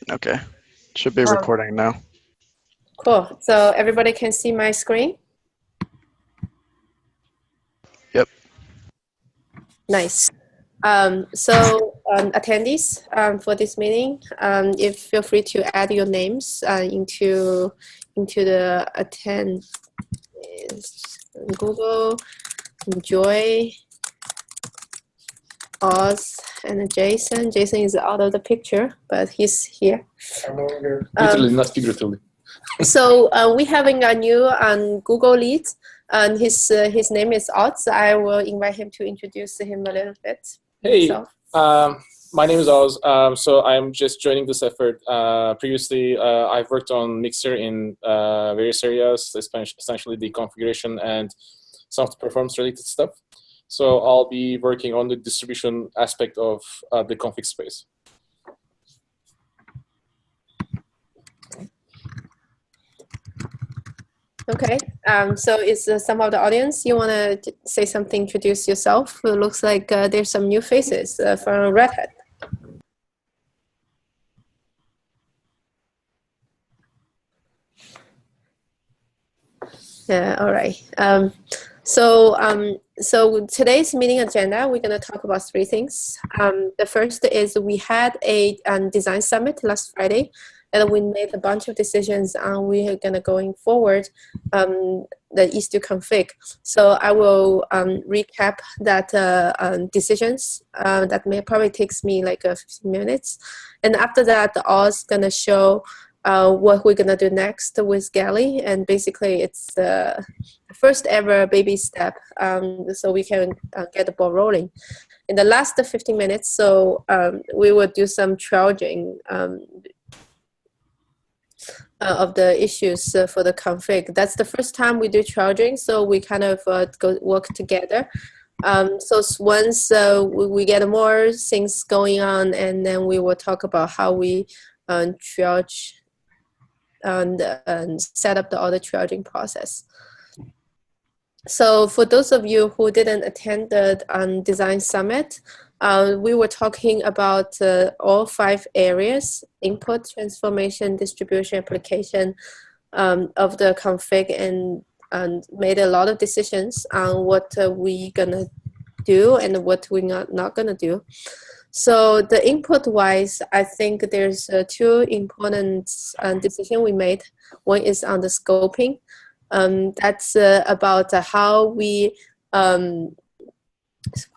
Okay. Should be Um, recording now. cool. So everybody can see my screen? Yep. Nice. Attendees for this meeting, if feel free to add your names into the attend Google, Joy, Oz, and Jason. Jason is out of the picture, but he's here. I'm over here. Literally, not figuratively. So we having a new Google lead, and his name is Oz. I will invite him to introduce him a little bit. Hey, himself. My name is Oz. So I'm just joining this effort. Previously, I've worked on Mixer in various areas, essentially the configuration and some of the performance-related stuff. So I'll be working on the distribution aspect of the config space. Okay. So is some of the audience, you want to say something, introduce yourself? It looks like there's some new faces from Red Hat. Yeah, all right. So today's meeting agenda, we're going to talk about three things. The first is we had a design summit last Friday, and we made a bunch of decisions, and we are going to going forward the Istio config. So I will recap that decisions. That may probably takes me like 15 minutes, and after that, Oz going to show what we're gonna do next with Galley, and basically it's the first ever baby step, so we can get the ball rolling. In the last 15 minutes, so we will do some triaging of the issues for the config. That's the first time we do triaging, so we kind of work together. So once we get more things going on, and then we will talk about how we triage and set up the auto triaging process. So for those of you who didn't attend the design summit, we were talking about all 5 areas: input, transformation, distribution, application of the config, and made a lot of decisions on what we gonna do and what we're not gonna do. So the input-wise, I think there's 2 important decisions we made. One is on the scoping. That's about how we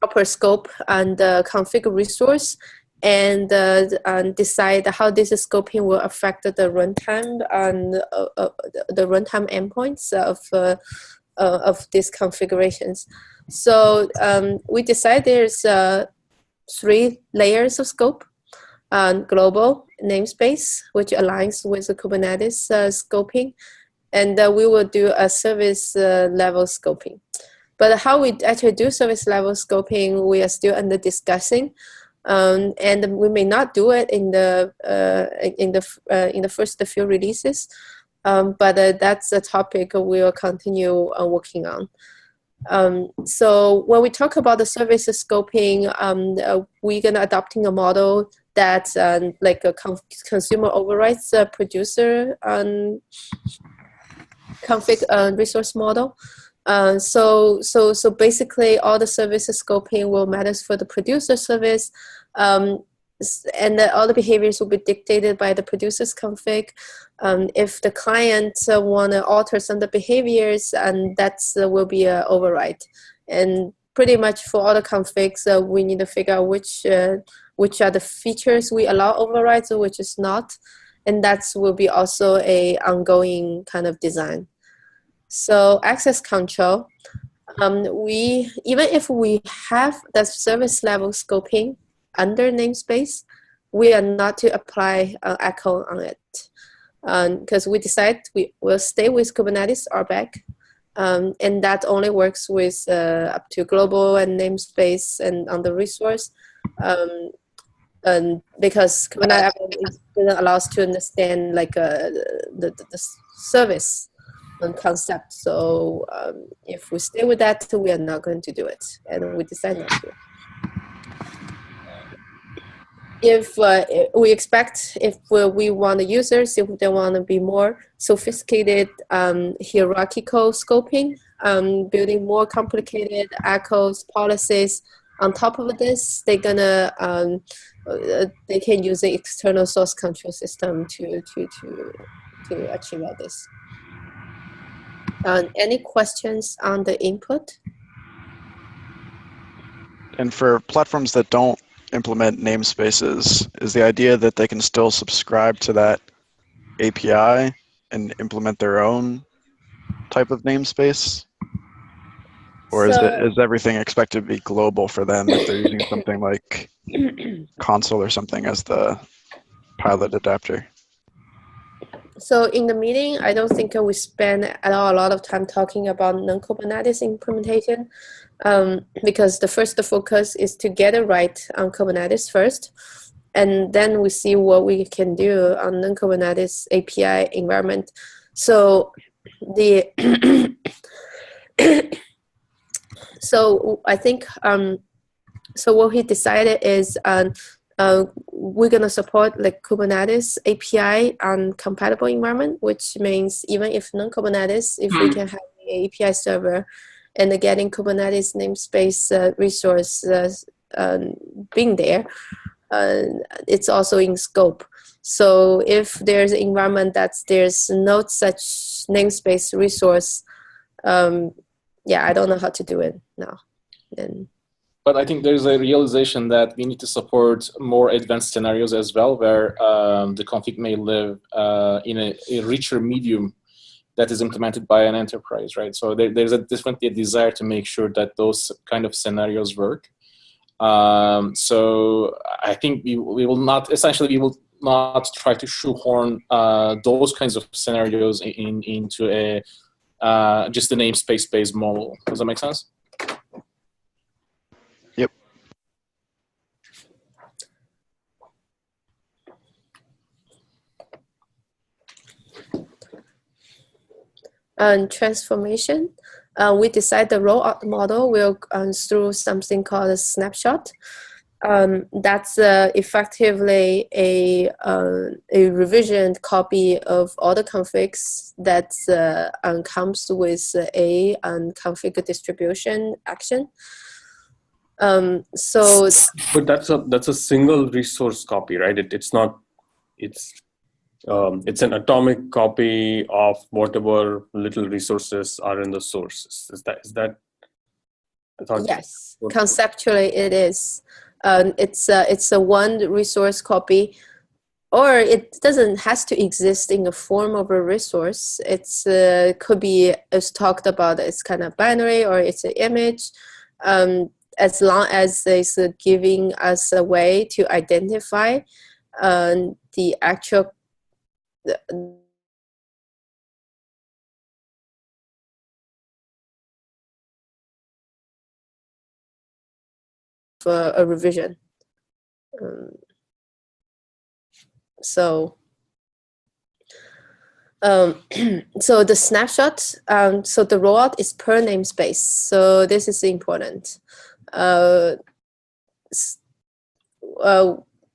proper scope and configure resource, and decide how this scoping will affect the runtime and the runtime endpoints of these configurations. So we decide there's 3 layers of scope: global namespace, which aligns with the Kubernetes scoping, and we will do a service level scoping. But how we actually do service level scoping, we are still under discussing, and we may not do it in the first few releases, but that's a topic we will continue working on. So when we talk about the service scoping, we're gonna adopting a model that's like a consumer overrides producer config resource model. So basically all the service scoping will matters for the producer service, and all the behaviors will be dictated by the producer's config. If the client want to alter some of the behaviors, and that's will be an override. And pretty much for all the configs, we need to figure out which are the features we allow overrides or which is not, and that will be also a ongoing kind of design. So access control, we even if we have the service level scoping under namespace, we are not to apply echo on it, because we decide we will stay with Kubernetes RBAC, and that only works with up to global and namespace and on the resource, and because Kubernetes doesn't allow us to understand like the service concept. So if we stay with that, we are not going to do it, and we decide not to. if we expect if we want the users, if they want to be more sophisticated hierarchical scoping, building more complicated echoes policies on top of this, they're gonna they can use the external source control system to achieve all this. Any questions on the input? And for platforms that don't implement namespaces, is the idea that they can still subscribe to that API and implement their own type of namespace? Or is everything expected to be global for them if they're using something like console or something as the pilot adapter? So in the meeting, I don't think we spend a lot of time talking about non-Kubernetes implementation, because the first focus is to get it right on Kubernetes first, and then we see what we can do on non-Kubernetes API environment. So the so I think so what he decided is we're going to support like Kubernetes API on compatible environment, which means even if non-Kubernetes, if we can have an API server and getting Kubernetes namespace resource being there, it's also in scope. So if there's an environment there's no such namespace resource, yeah, I don't know how to do it now. But I think there's a realization that we need to support more advanced scenarios as well, where the config may live in a richer medium that is implemented by an enterprise, right? So there's definitely a desire to make sure that those kind of scenarios work. So I think we will not try to shoehorn those kinds of scenarios into a just a namespace-based model. Does that make sense? Yep. And transformation, we decide the rollout model will through something called a snapshot. That's effectively a revisioned copy of all the configs that comes with a config distribution action. So, but that's a single resource copy, right? It's not. It's an atomic copy of whatever little resources are in the sources. Is that? Yes, conceptually it is. It's a one resource copy, or it has to exist in the form of a resource. It's could be, as talked about, it's kind of binary or it's an image. As long as it's giving us a way to identify the actual for a revision. So the snapshot, so the rollout is per namespace. So this is important.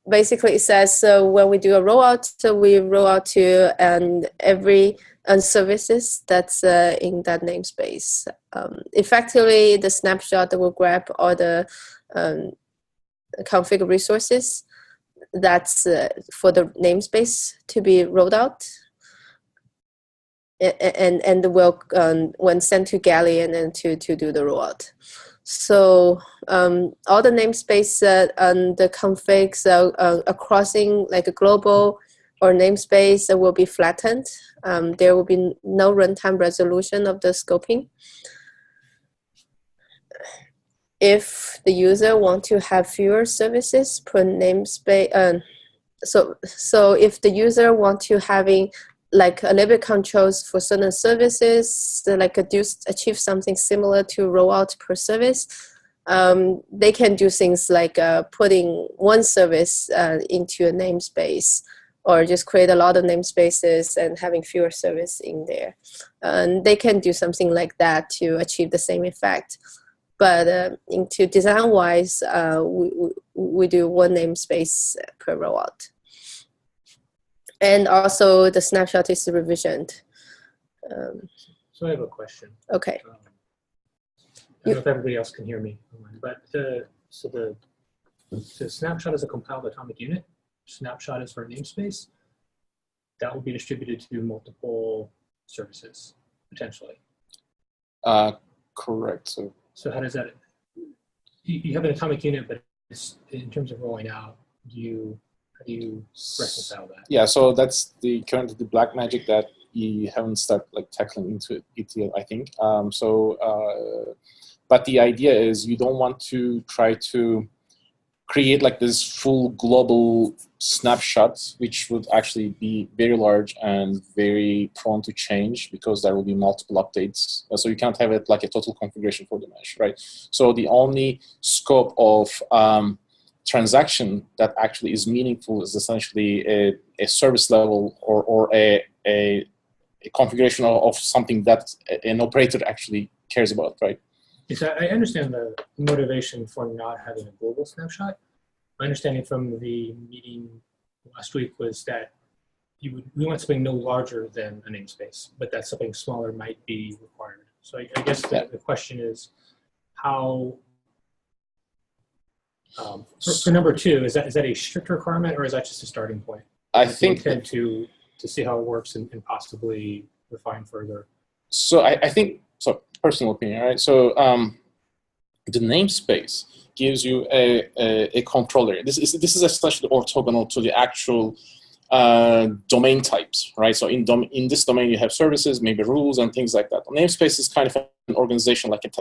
Basically, it says when we do a rollout, so we roll out to every services that's in that namespace. Effectively, the snapshot will grab all the config resources that's for the namespace to be rolled out, and will when sent to Galley and then to do the rollout. So all the namespace and the configs crossing like a global or namespace will be flattened. There will be no runtime resolution of the scoping. If the user want to have fewer services per namespace, so if the user want to having like a little bit controls for certain services, like achieve something similar to rollout per service, they can do things like putting one service into a namespace, or just create a lot of namespaces and having fewer services in there. And they can do something like that to achieve the same effect. but into design-wise, we do one namespace per rollout. And also the snapshot is revisioned. So I have a question. Okay. I don't know if everybody else can hear me, but so the snapshot is a compiled atomic unit. Snapshot is for namespace. That will be distributed to multiple services, potentially. Correct. So how does that, you have an atomic unit, but it's, in terms of rolling out, how do you reconcile that? Yeah, so that's currently the black magic that you haven't started like tackling into it yet, I think. But the idea is you don't want to try to create like this full global snapshot, which would actually be very large and very prone to change because there will be multiple updates. So you can't have it like a total configuration for the mesh, right? So the only scope of transaction that actually is meaningful is essentially a service level or a configuration of something that an operator actually cares about, right? Yes, I understand the motivation for not having a global snapshot. My understanding from the meeting last week was that we want something no larger than a namespace, but that something smaller might be required. So I guess the question is how, for number 2, is that a strict requirement or is that just a starting point? I think intend to see how it works and possibly refine further. So I think, so personal opinion, right? So the namespace gives you a controller. This is essentially orthogonal to the actual domain types, right? So in this domain you have services, maybe rules and things like that. The namespace is kind of an organization like a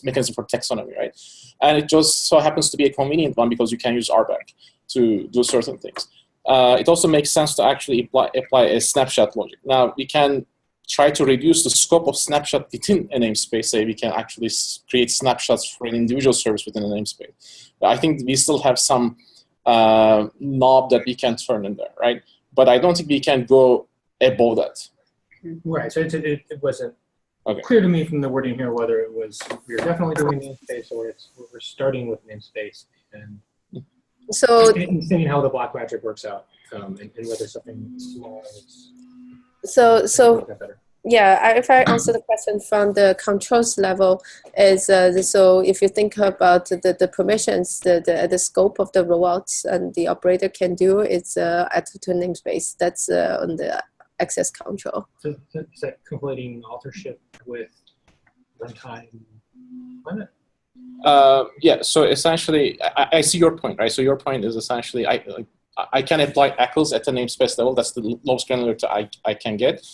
mechanism for taxonomy, right? And it just so happens to be a convenient one because you can use RBAC to do certain things. It also makes sense to actually apply a snapshot logic. Now we can try to reduce the scope of snapshot within a namespace. Say we can actually create snapshots for an individual service within a namespace. But I think we still have some knob that we can turn in there, right? But I don't think we can go above that. Right, so it wasn't clear to me from the wording here whether it was we're definitely doing namespace or we're starting with namespace and seeing how the black magic works out and whether something small is better. Yeah, if I answer the question from the controls level, is so if you think about the permissions, the scope of the rollouts and the operator can do, it's add to namespace. That's on the access control. So is that conflating authorship with runtime limit? Yeah, so essentially, I see your point, right? So your point is essentially, I can apply ACLs at the namespace level. That's the lowest granularity I can get.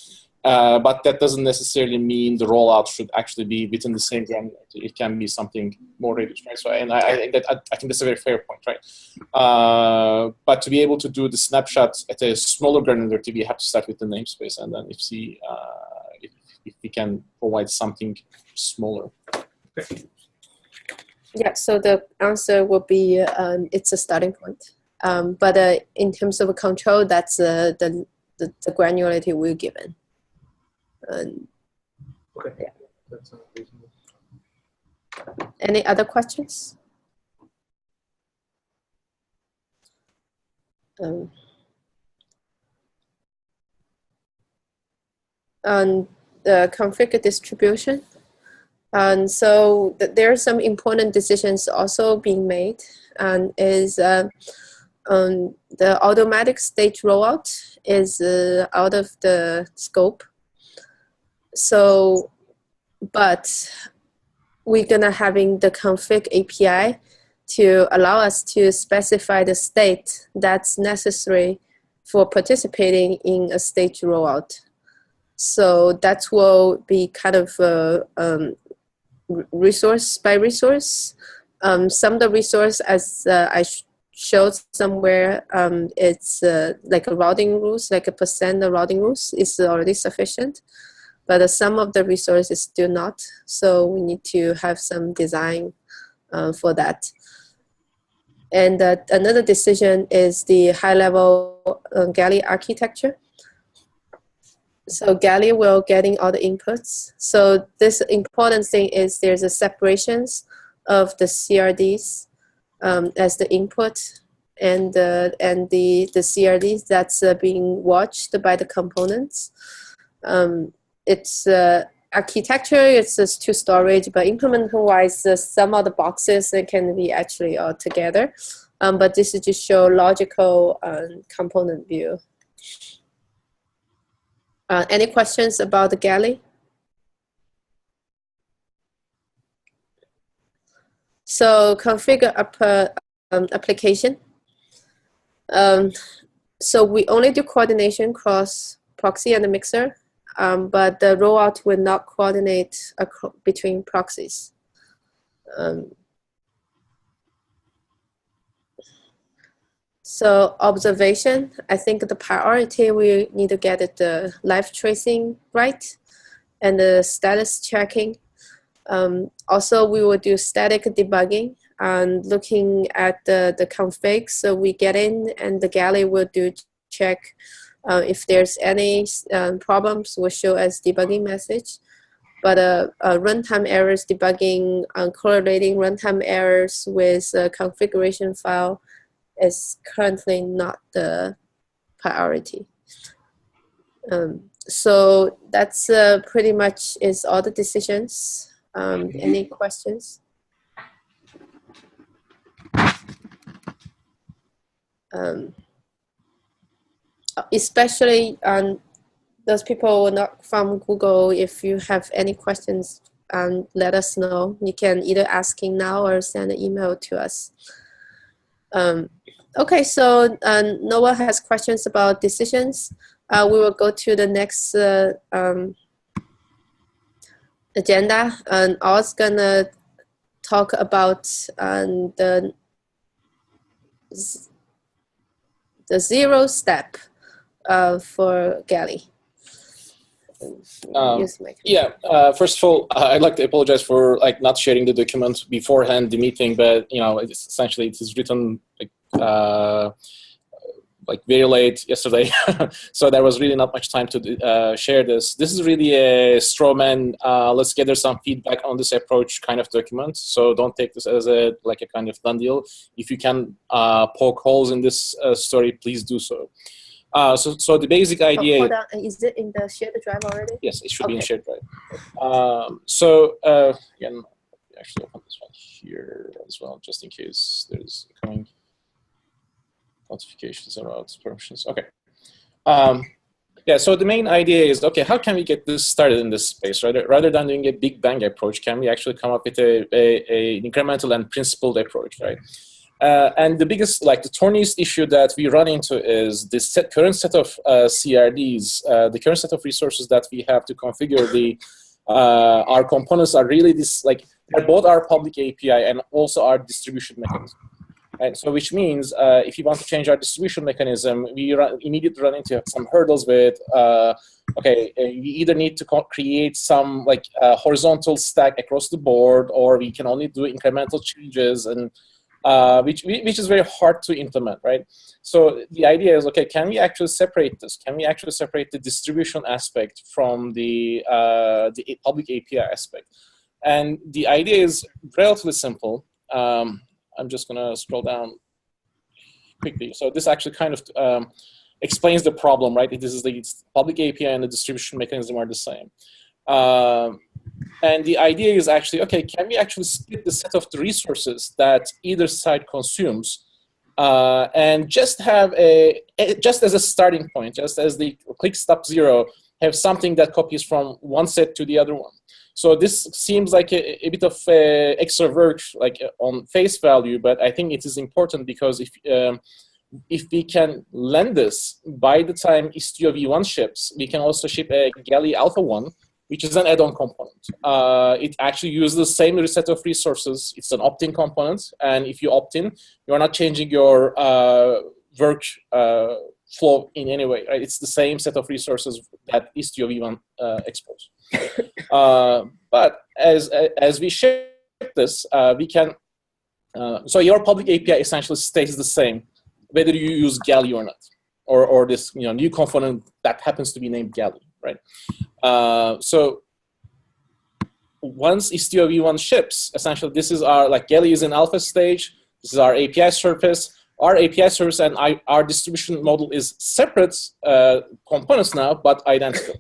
But that doesn't necessarily mean the rollout should actually be within the same granularity. It can be something more reduced, right? So, and I think that's a very fair point, right? But to be able to do the snapshots at a smaller granularity, we have to start with the namespace, and then if we can provide something smaller. Okay. Yeah. So the answer will be it's a starting point. But in terms of a control, that's the granularity we're given. Okay. Yeah. That sounds reasonable. Any other questions? On the config distribution. And so there are some important decisions also being made, and is the automatic stage rollout is out of the scope. So, but we're gonna having the config API to allow us to specify the state that's necessary for participating in a stage rollout. So that will be kind of resource by resource. Some of the resource, as I showed somewhere, it's like a routing rules, like a % of routing rules is already sufficient. But some of the resources do not. So we need to have some design for that. And another decision is the high-level Galley architecture. So Galley will getting all the inputs. So this important thing is there's a separations of the CRDs as the input, and the CRDs that's being watched by the components. It's architecture, it's just two storage, but implementation-wise, some of the boxes can be actually all together. But this is just show logical component view. Any questions about the galley? So configure application. So we only do coordination across proxy and the mixer, but the rollout will not coordinate between proxies. So observation, I think the priority, we need to get the live tracing right and the status checking. Also, we will do static debugging and looking at the config. So we get in and the galley will do check if there's any problems, will show as debugging message. But runtime errors debugging, correlating runtime errors with configuration file is currently not the priority. So that's pretty much is all the decisions. Any questions? Especially those people not from Google, if you have any questions, let us know. You can either asking now or send an email to us. Okay, so no one has questions about decisions. We will go to the next agenda, and I was gonna talk about the zero step for galley. First of all, I'd like to apologize for not sharing the document beforehand the meeting, but it's essentially it is written very late yesterday, so there was really not much time to share this. This is really a straw man. Let's gather some feedback on this approach kind of document. So don't take this as a kind of done deal. If you can poke holes in this story, please do so. So the basic idea. Hold on. Is it in the shared drive already? Yes, it should be in Okay. shared drive. Again, actually open this one here as well, just in case there's coming notifications about permissions. Okay. So the main idea is, okay, how can we get this started in this space? Rather than doing a big bang approach, can we actually come up with an incremental and principled approach, right? And the biggest, the thorniest issue that we run into is this current set of CRDs, the current set of resources that we have to configure our components are really they're both our public API and also our distribution mechanism. Right? So which means if you want to change our distribution mechanism, we immediately run into some hurdles with, we either need to create some horizontal stack across the board, or we can only do incremental changes, and which is very hard to implement, right? So the idea is, okay, can we actually separate this? Can we actually separate the distribution aspect from the public API aspect? And the idea is relatively simple. I'm just going to scroll down quickly. So this actually kind of explains the problem, right? This is the public API and the distribution mechanism are the same. And the idea is actually, okay, can we actually split the set of the resources that either side consumes and just have just as a starting point, just as the click stop 0, have something that copies from one set to the other one. So this seems like a bit of extra work, on face value, but I think it is important because if we can lend this by the time Istio v1 ships, we can also ship a Galley Alpha 1, which is an add-on component. It actually uses the same set of resources. It's an opt-in component, and if you opt in, you're not changing your work flow in any way, right? It's the same set of resources that Istio v1 exposes. But as we ship this, we can. So your public API essentially stays the same, whether you use Galley or not, or this new component that happens to be named Galley, right? So once Istio v1 ships, essentially this is our, like Galley is in alpha stage, this is our API surface. Our API service and our distribution model is separate components now, but identical,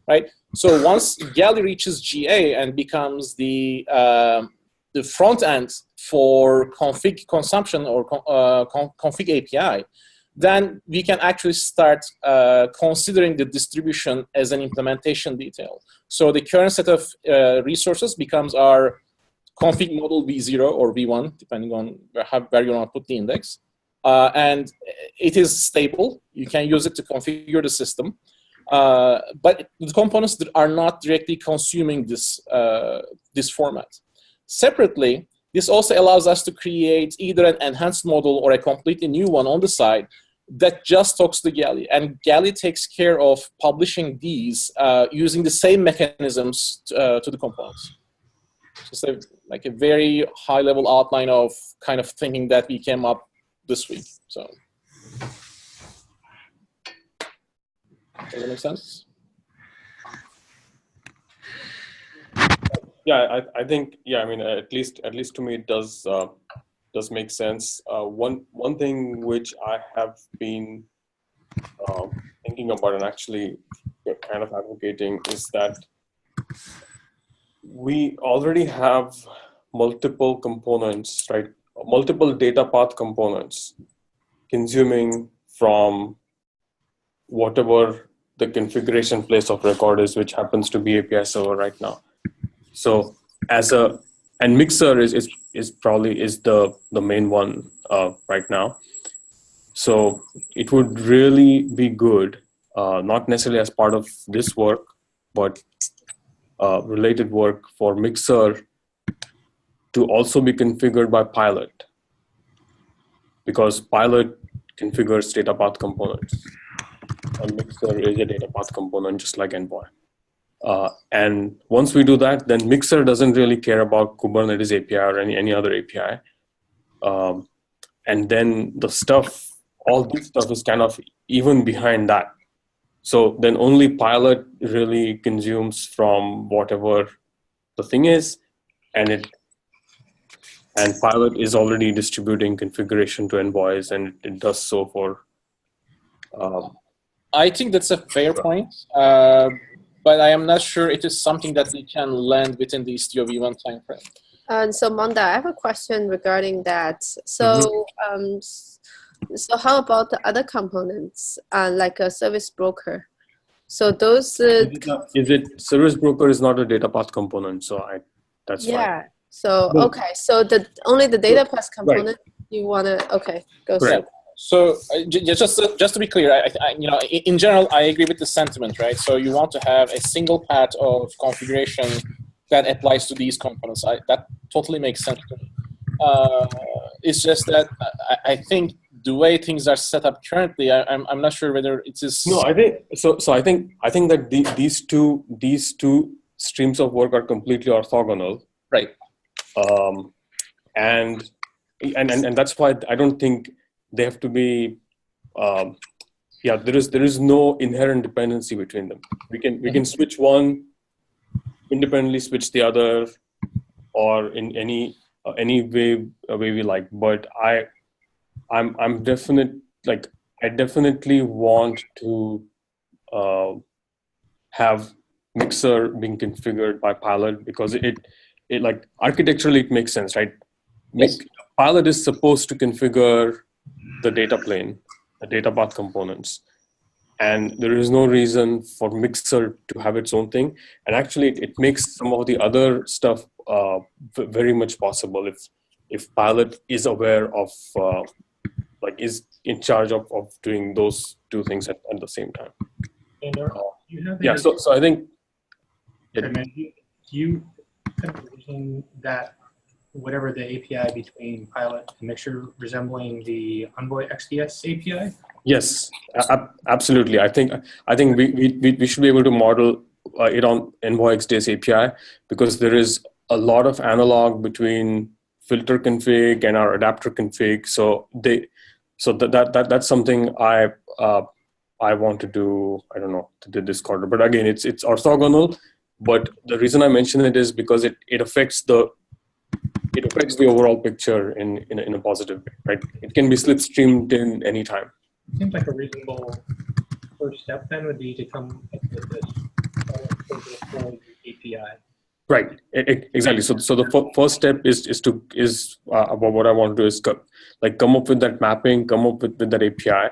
right? So once Galley reaches GA and becomes the front end for config consumption or config API, then we can actually start considering the distribution as an implementation detail. So the current set of resources becomes our config model v0 or v1, depending on where you want to put the index. And it is stable. You can use it to configure the system. But the components that are not directly consuming this, this format. Separately, this also allows us to create either an enhanced model or a completely new one on the side that just talks to Galley. And Galley takes care of publishing these using the same mechanisms to the components. Just like a very high-level outline of kind of thinking that we came up this week. So does that make sense? Yeah, I think, yeah, I mean, at least to me, it does make sense. One thing which I have been thinking about and actually kind of advocating is that we already have multiple components, right? Multiple data path components consuming from whatever the configuration place of record is, which happens to be API server right now. So and Mixer is probably the main one right now. So it would really be good, not necessarily as part of this work, but related work for Mixer to also be configured by Pilot, because Pilot configures data path components. And Mixer is a data path component, just like Envoy. And once we do that, then Mixer doesn't really care about Kubernetes API or any other API. And then all this stuff is kind of even behind that. So then only Pilot really consumes from whatever the thing is, and Pilot is already distributing configuration to envoys, and it does so for. I think that's a fair point, but I am not sure it is something that we can land within the Istio v1 timeframe. And so, Manda, I have a question regarding that. So, so how about the other components, like a service broker? So those. Is it service broker is not a data path component? So that's fine. So okay, so only the data path component you want to go. Correct. So just to be clear, you know, in general, I agree with the sentiment, right? So you want to have a single path of configuration that applies to these components. That totally makes sense to me. It's just that I think the way things are set up currently, I'm not sure whether it is. No, I think so. I think that these two streams of work are completely orthogonal, right? And that's why I don't think they have to be. There is no inherent dependency between them. We can switch one, independently switch the other, or in any way we like. But I'm definite. Like I definitely want to have Mixer being configured by Pilot, because it like architecturally it makes sense, right? Yes. Pilot is supposed to configure the data plane, the data path components, and there is no reason for Mixer to have its own thing. And actually, it makes some of the other stuff very much possible if Pilot is aware of, is in charge of doing those two things at the same time. And you have so I think. Do you have a vision that whatever the API between Pilot and Mixer resembling the Envoy XDS API? Yes, absolutely. I think we should be able to model it on Envoy XDS API, because there is a lot of analog between filter config and our adapter config. So that's something I want to do. I don't know, to do this quarter, but again, it's orthogonal. But the reason I mention it is because it affects the overall picture in a positive way, right? It can be slipstreamed in any time. Seems like a reasonable first step then would be to come up with this API. Right, exactly. So the first step is about what I want to do is come up with that mapping, come up with that API.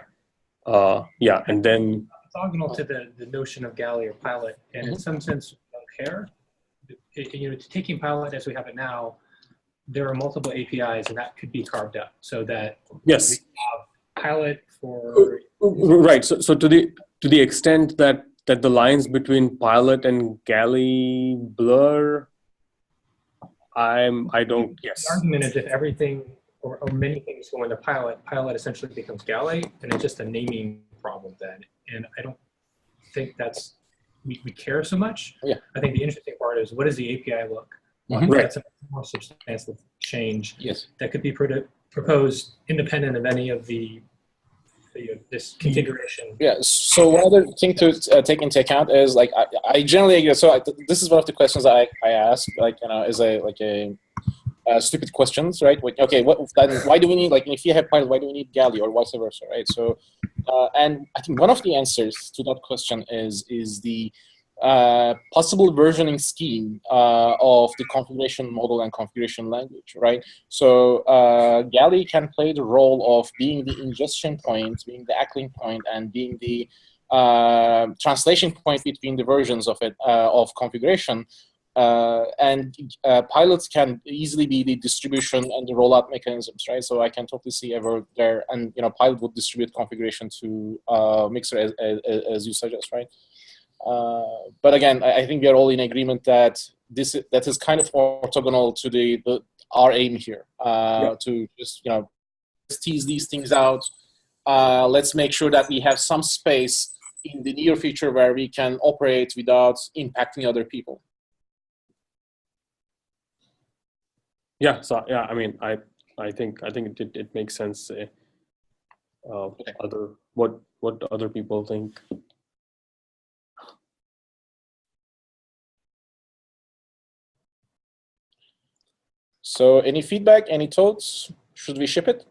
Yeah, and then Orthogonal to the notion of galley or pilot, and in some sense, we don't care. Taking pilot as we have it now, there are multiple APIs, and that could be carved up so that yes, we have pilot for right. So to the extent that the lines between pilot and galley blur, I don't. Yes. The argument is if everything or many things go into pilot, pilot essentially becomes galley, and it's just a naming problem then. And I don't think that's we care so much. Yeah. I think the interesting part is what does the API look like? Right. That's a more substantial change Yes. that could be proposed independent of any of this configuration. Yeah. So one other thing to take into account is like I generally agree. So this is one of the questions I ask, like is a stupid questions, right? Okay, why do we need, like, if you have pilot, why do we need galley or vice versa, right? So, and I think one of the answers to that question is the possible versioning scheme of the configuration model and configuration language, right? So galley can play the role of being the ingestion point, being the ACLing point, and being the translation point between the versions of it of configuration. And pilots can easily be the distribution and the rollout mechanisms, right? So I can totally see ever there, and pilot would distribute configuration to Mixer as you suggest, right? But again, I think we are all in agreement that that is kind of orthogonal to our aim here, to just let's tease these things out. Let's make sure that we have some space in the near future where we can operate without impacting other people. Yeah. So yeah, I mean, I think it makes sense. Okay. What other people think. So any feedback, any thoughts? Should we ship it?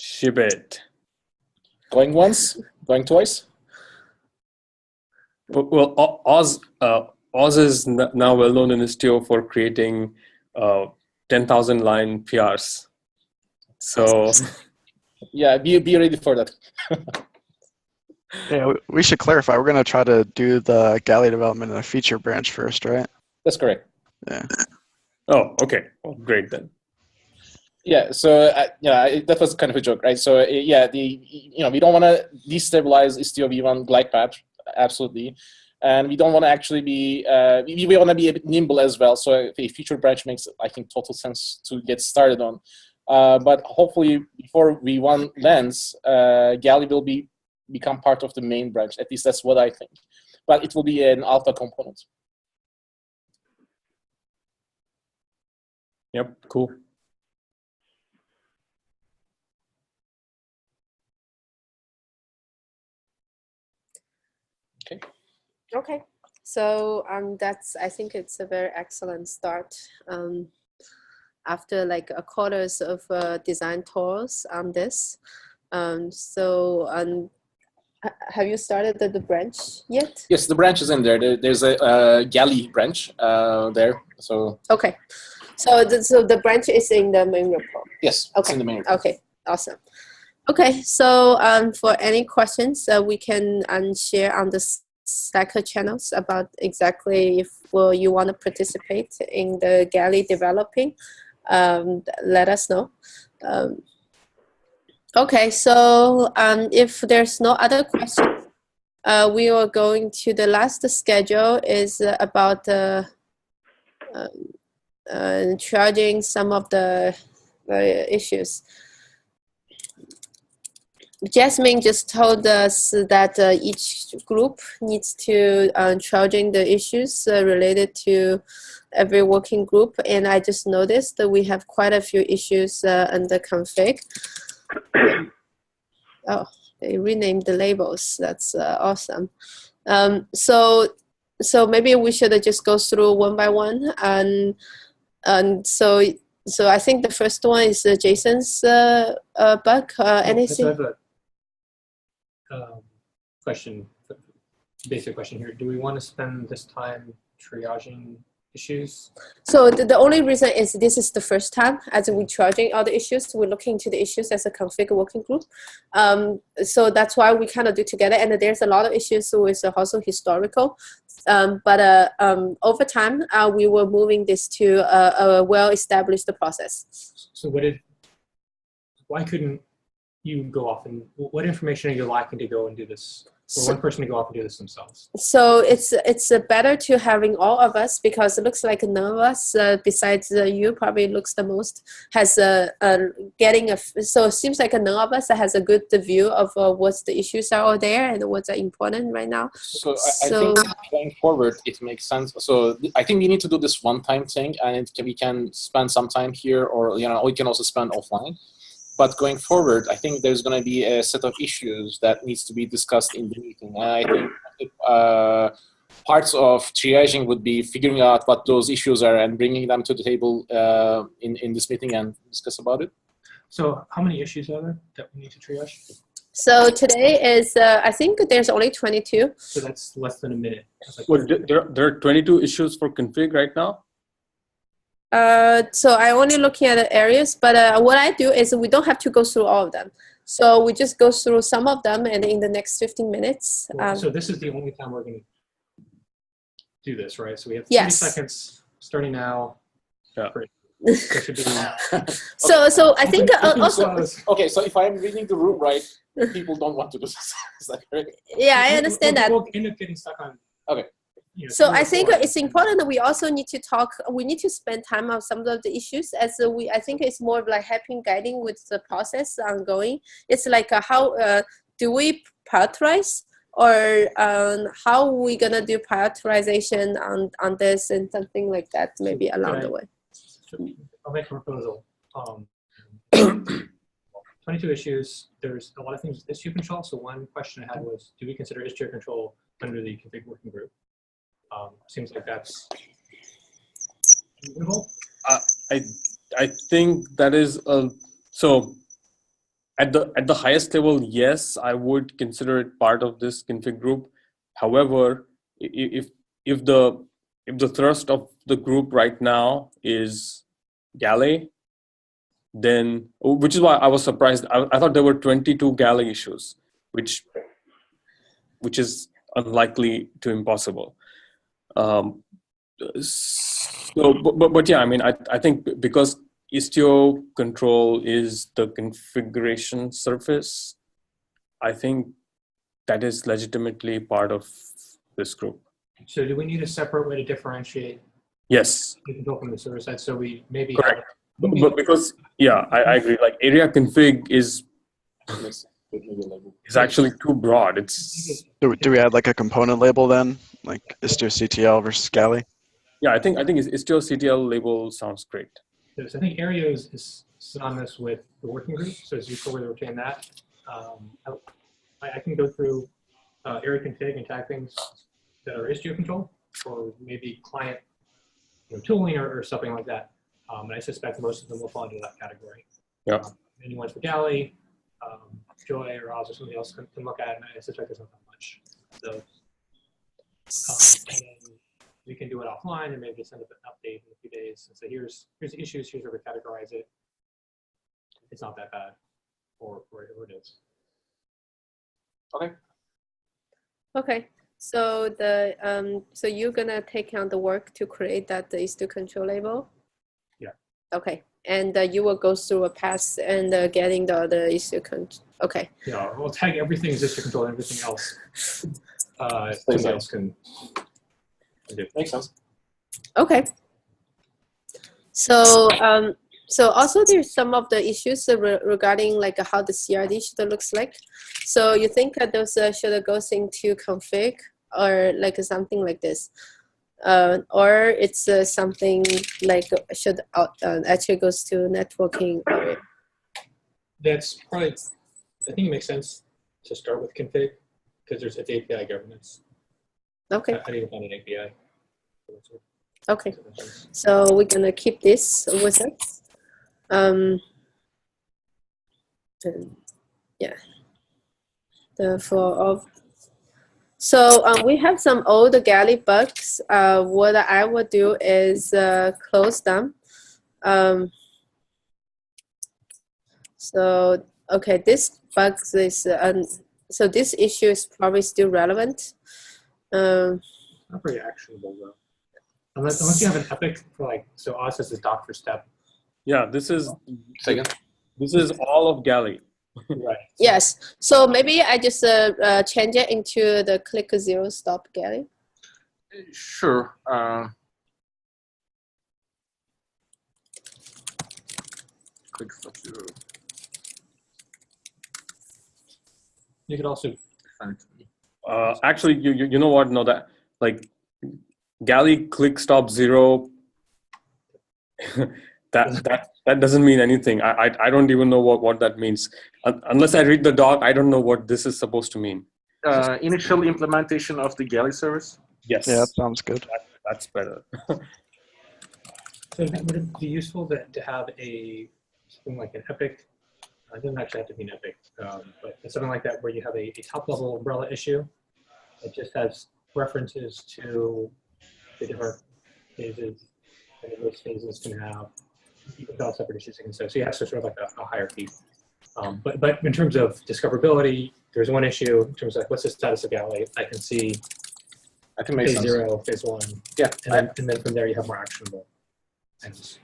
Ship it. Going once, going twice? Well, Oz is now well known in Istio for creating 10,000 line PRs. So yeah, be ready for that. Yeah, we should clarify. We're going to try to do the galley development in a feature branch first, right? That's correct. Yeah. Oh, okay. Well, great then. Yeah, so that was kind of a joke, right? So yeah, we don't want to destabilize Istio V1 glide path, absolutely, and we don't want to actually be we want to be a bit nimble as well. So a feature branch makes, I think, total sense to get started on. But hopefully, before V1 lands, galley will become part of the main branch. At least that's what I think. But it will be an alpha component. Yep. Cool. Okay, so I think it's a very excellent start. After like a quarters of design tours on this, have you started the branch yet? Yes, the branch is in there. There's a galley branch there. So okay, so the branch is in the main repo. Yes, okay. It's in the main repo. Okay, awesome. Okay, so for any questions, we can share on the Slack channels about exactly if you want to participate in the galley developing. Let us know. Okay, so if there's no other questions, we are going to the last schedule is about charging some of the issues. Jasmine just told us that each group needs to charging the issues related to every working group, and I just noticed that we have quite a few issues under config. Oh, they renamed the labels. That's awesome. So so maybe we should just go through one by one, and so I think the first one is Jason's bug. Anything? I have a question, basic question here. Do we want to spend this time triaging issues? So the only reason is this is the first time as we're charging all the issues. We're looking into the issues as a config working group. So that's why we kind of do together. And there's a lot of issues with also historical. But over time, we were moving this to a well-established process. So why couldn't you go off and what information are you lacking to go and do this? For one person to go off and do this themselves. So it's better to having all of us, because it looks like none of us, besides you, probably looks the most, has getting a. So it seems like none of us has a good view of what's the issues are all there and what's important right now. So I think going forward, it makes sense. So I think we need to do this one-time thing, and we can spend some time here, or we can also spend offline. But going forward, I think there's going to be a set of issues that needs to be discussed in the meeting. And I think parts of triaging would be figuring out what those issues are and bringing them to the table in this meeting and discuss about it. So how many issues are there that we need to triage? So today is, I think there's only 22. So that's less than a minute. Well, there are 22 issues for config right now? So I only looking at the areas, but what I do is we don't have to go through all of them. So we just go through some of them, and in the next 15 minutes. So this is the only time we're going to do this, right? So we have 30 Yes. seconds starting now. Yeah. There should be, So I think also. Okay, so if I'm reading the room right, people don't want to do this. Is that correct? Yeah, I understand that. We'll end up getting stuck on. Okay. So I think it's important that we also need to talk. We need to spend time on some of the issues, as I think it's more of like helping guiding with the process ongoing. It's like how do we prioritize, or how we gonna do prioritization on this and something like that, maybe along the way. I'll make a proposal. 22 issues. There's a lot of things with Istio control. So one question I had was, do we consider Istio control under the config working group? Seems like that's reasonable. I think that is so at the highest level, yes, I would consider it part of this config group. However, if the thrust of the group right now is Galley, then, which is why I was surprised. I thought there were 22 Galley issues, which is unlikely to impossible. But yeah, I mean, I think because Istio control is the configuration surface, I think that is legitimately part of this group. So do we need a separate way to differentiate Yes. the control from the server side? So we maybe Correct. But because, yeah, I agree. Like area config is actually too broad. It's Do we add like a component label then, like Istio CTL versus Galley? yeah. I think Istio CTL label sounds great. So I think area is synonymous with the working group. So it's useful to retain that. I can go through area config and tag things that are Istio control, or maybe client tooling or something like that. And I suspect most of them will fall into that category. Yeah. Anyone for Galley, Joy or Oz or somebody else can look at it, and I suspect there's not that much. So and then we can do it offline and maybe send up an update in a few days and say, here's the issues, here's where we categorize it. It's not that bad, or it is. Okay. Okay. So so you're gonna take on the work to create that Istio control label. Yeah. Okay. And you will go through a pass and getting the Istio control. Okay. Yeah, we'll tag everything as Istio control and everything else. Somebody else can do. Makes sense. Okay. So so also there's some of the issues regarding like how the CRD should looks like. So you think that those should go into config or like something like this, or it's something like should actually goes to networking area. That's probably, I think it makes sense to start with config because it's API governance. Okay. I need to find an API. Okay. So we're gonna keep this with us. And yeah. So we have some old Galley bugs. What I will do is close them. So okay, this bug is so this issue is probably still relevant. Not very actionable though. Unless you have an epic for like, so Oz has a doc for step. Yeah, this is Second. this is all of Galley. Right. Yes. So maybe I just change it into the click zero stop Galley. Sure. Click stop zero. You could also Actually, you know what? No, that like Galley click stop zero. that doesn't mean anything. I don't even know what that means. Unless I read the doc, I don't know what this is supposed to mean. Initial implementation of the Galley service. Yes. Yeah, that sounds good. That's better. So would it be useful to have something like an epic? It doesn't actually have to be an epic, but something like that where you have a top-level umbrella issue that just has references to the different phases, and those phases can have develop separate issues. So you have sort of like a hierarchy. But in terms of discoverability, there's one issue in terms of like, what's the status of Galley? I can see I can make phase sense. 0, phase 1, Yeah. and then from there you have more actionable items.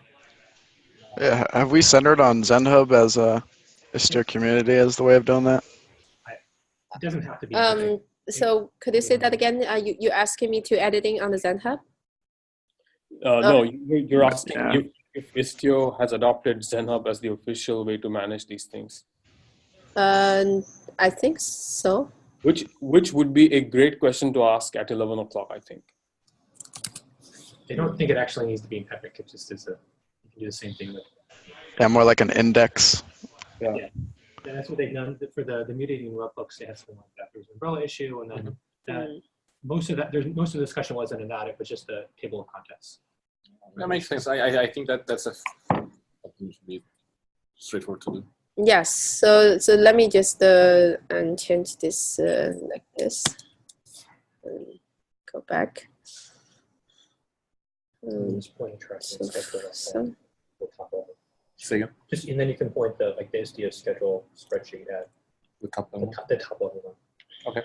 Yeah, have we centered on ZenHub as a Istio community as the way of doing that? It doesn't have to be. Epic. So could you say that again? You asking me to editing on the ZenHub? No, you're asking Yeah. if Istio has adopted ZenHub as the official way to manage these things. I think so. Which would be a great question to ask at 11 o'clock, I think. I don't think it actually needs to be an epic. It just is you can do the same thing with. Yeah, more like an index. Yeah. Yeah, that's what they've done for the mutating webhooks. They had something like that. There was an umbrella issue, and then most of the discussion wasn't in that. It was just the table of contents. That makes sense. I think that's that should be straightforward to do. Yes. So let me just and change this like this. And go back. Just point a tracking schedule. So, Say again. Just and then you can point the Istio schedule spreadsheet at The top level. the top level one. Okay.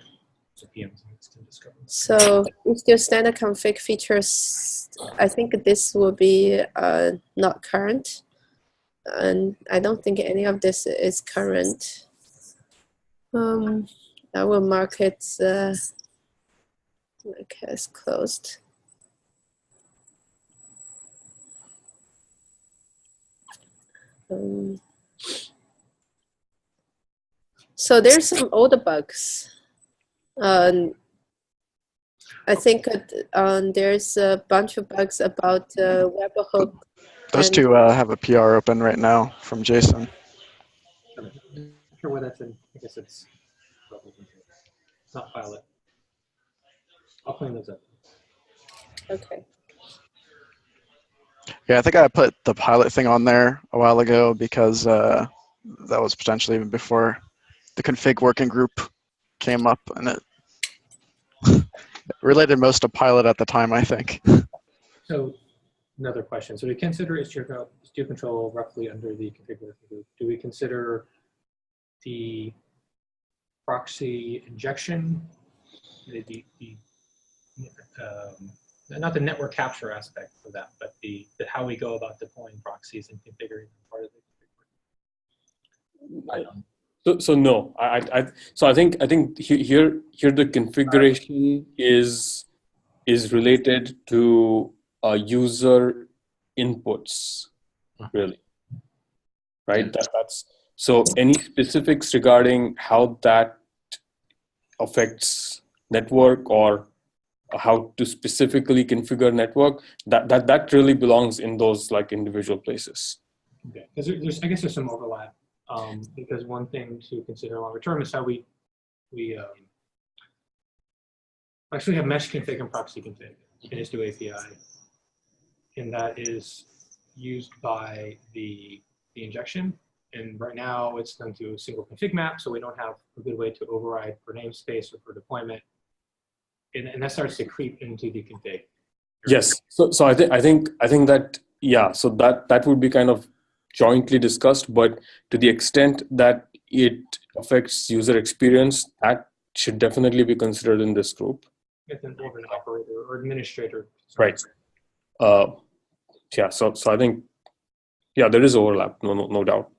So PMs can discover. so Istio standard config features. I think this will be not current, and I don't think any of this is current. I will mark it like as closed. So there's some older bugs. I think there's a bunch of bugs about webhook. Those two have a PR open right now from Jason. I'm not sure where that's in. I guess it's not pilot. I'll clean those up. Okay. Yeah, I think I put the pilot thing on there a while ago because that was potentially even before the config working group came up, and it related most to pilot at the time, I think. So another question. So we consider Istio control roughly under the config working group. Do we consider the proxy injection, not the network capture aspect of that, but the how we go about deploying proxies and configuring them part of the config? So no, I think here the configuration is related to user inputs, really, right? That's so any specifics regarding how that affects network or how to specifically configure network, that really belongs in those like individual places. Okay, because I guess there's some overlap. Because one thing to consider longer term is how we Actually, we have mesh config and proxy config in Istio API, and that is used by the injection. And right now, it's done through a single config map, so we don't have a good way to override for namespace or for deployment. And that starts to creep into the config. Yes. So I think that, yeah. So that would be kind of jointly discussed, but to the extent that it affects user experience, that should definitely be considered in this group. With an operator or administrator. Right. Yeah. So I think, yeah, there is overlap. No doubt.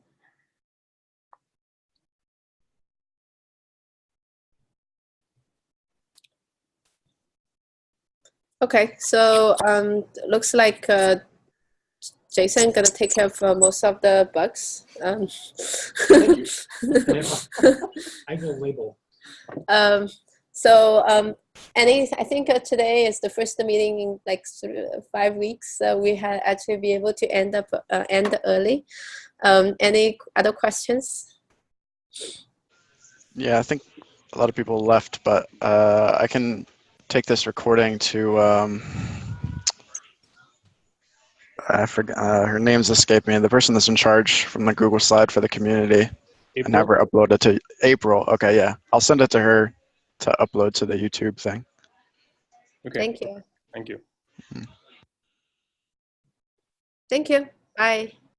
Okay, so looks like Jason gonna take care of most of the bugs. Thank you. I will label. I think today is the first meeting in like 5 weeks. We had actually be able to end early. Any other questions? Yeah, I think a lot of people left, but I can take this recording to, I forgot, her name's escaped me, the person that's in charge from the Google slide for the community, and have her upload it to April. Okay, yeah. I'll send it to her to upload to the YouTube thing. Okay. Thank you. Thank you. Thank you. Bye.